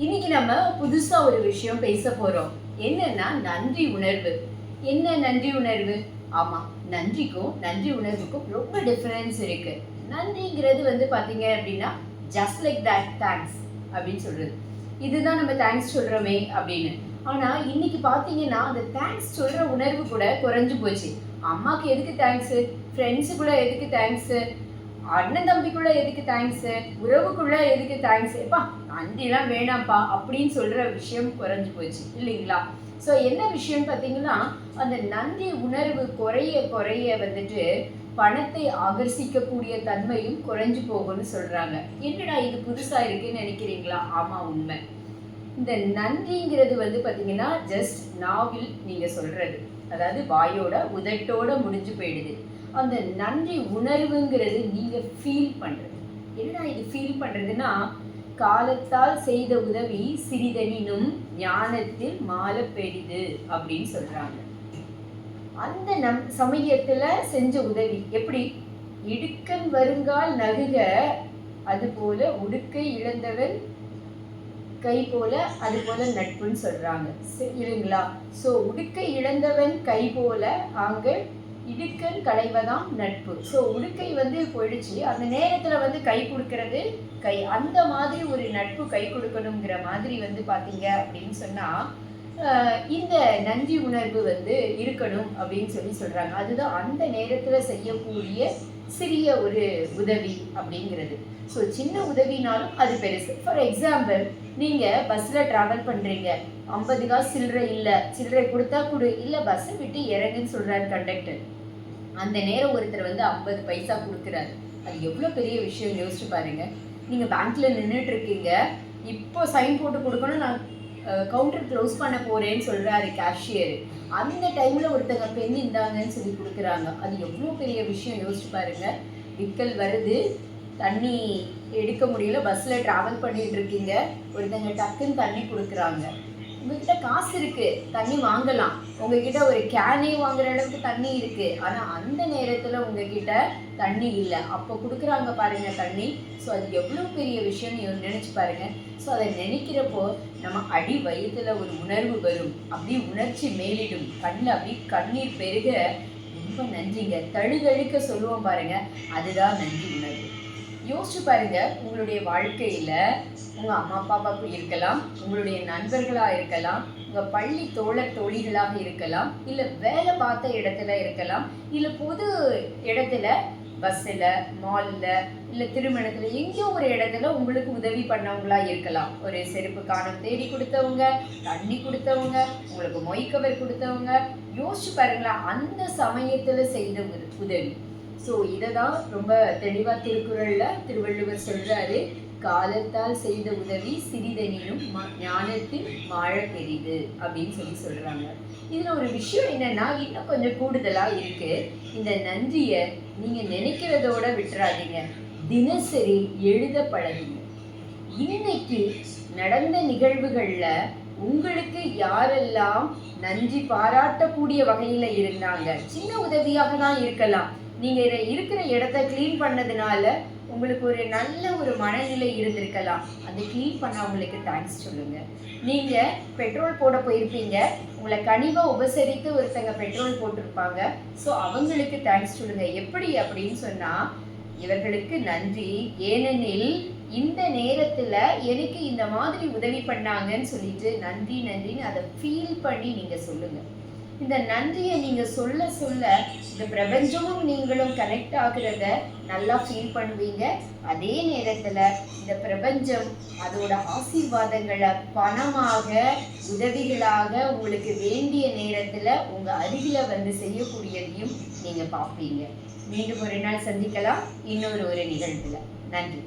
இன்னைக்கு நம்ம புதுசா ஒரு விஷயம் பேச போறோம். என்னன்னா நன்றி உணர்வு. என்ன நன்றி உணர்வு? ஆமா, நன்றிக்கும் நன்றி உணர்வுக்கும் ரொம்ப டிஃபரன்ஸ் இருக்கு. நன்றிங்கிறது பாத்தீங்க அப்படின்னா ஜஸ்ட் லைக் தட் தேங்க்ஸ் அப்படின்னு சொல்றது. இதுதான் நம்ம தேங்க்ஸ் சொல்றோமே அப்படின்னு. ஆனா இன்னைக்கு பாத்தீங்கன்னா அந்த தேங்க்ஸ் சொல்ற உணர்வு கூட குறைஞ்சு போச்சு. அம்மாக்கு எதுக்கு தேங்க்ஸ், ஃப்ரெண்ட்ஸுக்குள்ள எதுக்கு தேங்க்ஸ், அண்ணன் தம்பிக்குள்ள எதுக்கு தேங்க்ஸ், உறவுக்குள்ள எதுக்கு தேங்க்ஸ், எப்பா நன்றிலாம் வேணாம்ப்பா அப்படின்னு சொல்ற விஷயம் குறைஞ்சு போச்சு இல்லைங்களா? ஸோ என்ன விஷயம் பார்த்தீங்கன்னா, அந்த நன்றி உணர்வு குறைய குறைய பணத்தை ஆகர்ஷிக்கக்கூடிய தன்மையும் குறைஞ்சு போகும்னு சொல்றாங்க. என்னடா இது புதுசா இருக்குன்னு நினைக்கிறீங்களா? ஆமா, உண்மை. இந்த நன்றிங்கிறது பார்த்தீங்கன்னா ஜஸ்ட் நாவில் நீங்க சொல்றது, அதாவது வாயோட உதட்டோட முடிஞ்சு போயிடுது. அந்த நன்றி உணர்வுங்கிறது நீங்க ஃபீல் பண்றது. என்னடா இது ஃபீல் பண்றதுன்னா, காலத்தால் செய்த உதவி சிறிதெனினும் ஞானத்தில் மால பெரிது அப்படின்னு சொல்றாங்க. அந்த சமயத்துல செஞ்ச உதவி எப்படி? இடுக்கன் வருங்கால் நகுக, அது போல உடுக்கை இழந்தவன் கை போல, அது போல நட்புன்னு சொல்றாங்க இல்லைங்களா? ஸோ உடுக்கை இழந்தவன் கை போல அங்க இடுக்கன் களைவதான் நட்பு. ஸோ உடுக்கை போயிடுச்சு, அந்த நேரத்துல கை கொடுக்கறது கை, அந்த மாதிரி ஒரு நட்பு கை கொடுக்கணுங்கிற மாதிரி பார்த்தீங்க அப்படின்னு சொன்னா இந்த நன்றி உணர்வு இருக்கணும் அப்படின்னு சொல்றாங்க. அதுதான் அந்த நேரத்துல செய்யக்கூடிய சிறிய ஒரு உதவி அப்படிங்கிறது. ஸோ சின்ன உதவினாலும் அது பெருசு. ஃபார் எக்ஸாம்பிள், நீங்க பஸ்ல டிராவல் பண்றீங்க, 50 காசு சில்லறை இல்லை, சில்லறை கொடுத்தா கொடு, இல்லை பஸ்ஸை விட்டு இறங்குன்னு சொல்றாரு கண்டக்டர். அந்த நேரம் ஒருத்தர் 50 பைசா கொடுக்குறாரு. அது எவ்வளோ பெரிய விஷயம் யோசிச்சு பாருங்க. நீங்க பேங்க்ல நின்றுட்டு இருக்கீங்க, இப்போ சைன் போட்டு கொடுக்கணும், நான் கவுண்டர் க்ளோஸ் பண்ண போறேன்னு சொல்றாரு கேஷியர். அந்த டைம்ல ஒருத்தங்க பெண் இந்தாங்கன்னு சொல்லி கொடுக்குறாங்க. அது எவ்வளோ பெரிய விஷயம் யோசிச்சு பாருங்க. விக்கல் வருது, தண்ணி எடுக்க முடியல, பஸ்ல டிராவல் பண்ணிட்டு இருக்கீங்க, ஒருத்தங்க டக்குன்னு தண்ணி கொடுக்குறாங்க. உங்ககிட்ட காசு இருக்கு, தண்ணி வாங்கலாம், உங்ககிட்ட ஒரு கேனே வாங்குற அளவுக்கு தண்ணி இருக்கு, ஆனா அந்த நேரத்துல உங்ககிட்ட தண்ணி இல்லை, அப்போ கொடுக்குறாங்க பாருங்க தண்ணி. ஸோ அது எவ்வளோ பெரிய விஷயம்னு நினைச்சு பாருங்க. ஸோ அதை நினைக்கிறப்போ நம்ம அடி வயிற்றுல ஒரு உணர்வு வரும், அப்படி உணர்ச்சி மேலிடும், கண்ணில் அப்படி கண்ணீர் பெருக, ரொம்ப நன்றிங்க, தழுதழுக்க சொல்லுவோம் பாருங்க, அதுதான் நன்றி உணர்வு. யோசிச்சு பாருங்க, உங்களுடைய வாழ்க்கையில உங்க அம்மா அப்பாவுக்கு இருக்கலாம், உங்களுடைய நண்பர்களா இருக்கலாம், உங்க பள்ளி தோழர் தோழிகளாக இருக்கலாம், இல்ல வேலை பார்த்த இடத்துல இருக்கலாம், இல்ல பொது இடத்துல பஸ்ஸில், மால்ல, இல்லை திருமணத்தில், எங்கேயோ ஒரு இடத்துல உங்களுக்கு உதவி பண்ணவங்களா இருக்கலாம். ஒரு செருப்பு காணம் தேடி கொடுத்தவங்க, தண்ணி கொடுத்தவங்க, உங்களுக்கு மொய்க்கவர் கொடுத்தவங்க. யோசிச்சு பாருங்களா, அந்த சமயத்தில் செய்த உதவி. ஸோ இதை தான் ரொம்ப தெளிவாக திருக்குறளில் திருவள்ளுவர் சொல்கிறாரு, காலத்தால் செய்த உதவி சிறிதெனினும் ஞானத்தில் மாழ பெரிது அப்படின்னு சொல்கிறாங்க. இதில் ஒரு விஷயம் என்னன்னா, இன்னும் கொஞ்சம் கூடுதலாக இருக்குது. இந்த நன்றியை நீங்கள் நினைக்கிறதோட விட்டுறாதீங்க, தினசரி எழுத பழகுங்க. இன்னைக்கு நடந்த நிகழ்வுகளில் உங்களுக்கு யாரெல்லாம் நன்றி பாராட்டக்கூடிய வகையில் இருந்தாங்க, சின்ன உதவியாக தான் இருக்கலாம். நீங்கள் இருக்கிற இடத்த க்ளீன் பண்ணதுனால உங்களுக்கு ஒரு நல்ல ஒரு மனநிலை இருந்திருக்கலாம், அதை க்ளீன் பண்ணவங்களுக்கு தேங்க்ஸ் சொல்லுங்க. நீங்கள் பெட்ரோல் போட போயிருப்பீங்க, உங்களை கனிவாக உபசரித்து ஒருத்தங்க பெட்ரோல் போட்டிருப்பாங்க, ஸோ அவங்களுக்கு தேங்க்ஸ் சொல்லுங்க. எப்படி அப்படின்னு சொன்னால், இவர்களுக்கு நன்றி, ஏனெனில் இந்த நேரத்தில் எனக்கு இந்த மாதிரி உதவி பண்ணாங்கன்னு சொல்லிட்டு நன்றி நன்றின்னு அதை ஃபீல் பண்ணி நீங்கள் சொல்லுங்கள். இந்த நன்றியை நீங்கள் சொல்ல சொல்ல இந்த பிரபஞ்சமும் நீங்களும் கனெக்ட் ஆகுறத நல்லா ஃபீல் பண்ணுவீங்க. அதே நேரத்தில் இந்த பிரபஞ்சம் அதோட ஆசீர்வாதங்களை பணமாக, உதவிகளாக உங்களுக்கு வேண்டிய நேரத்தில் உங்கள் அருகில் செய்யக்கூடியதையும் நீங்கள் பார்ப்பீங்க. மீண்டும் ஒரு நாள் சந்திக்கலாம், இன்னொரு நிகழ்வில். நன்றி.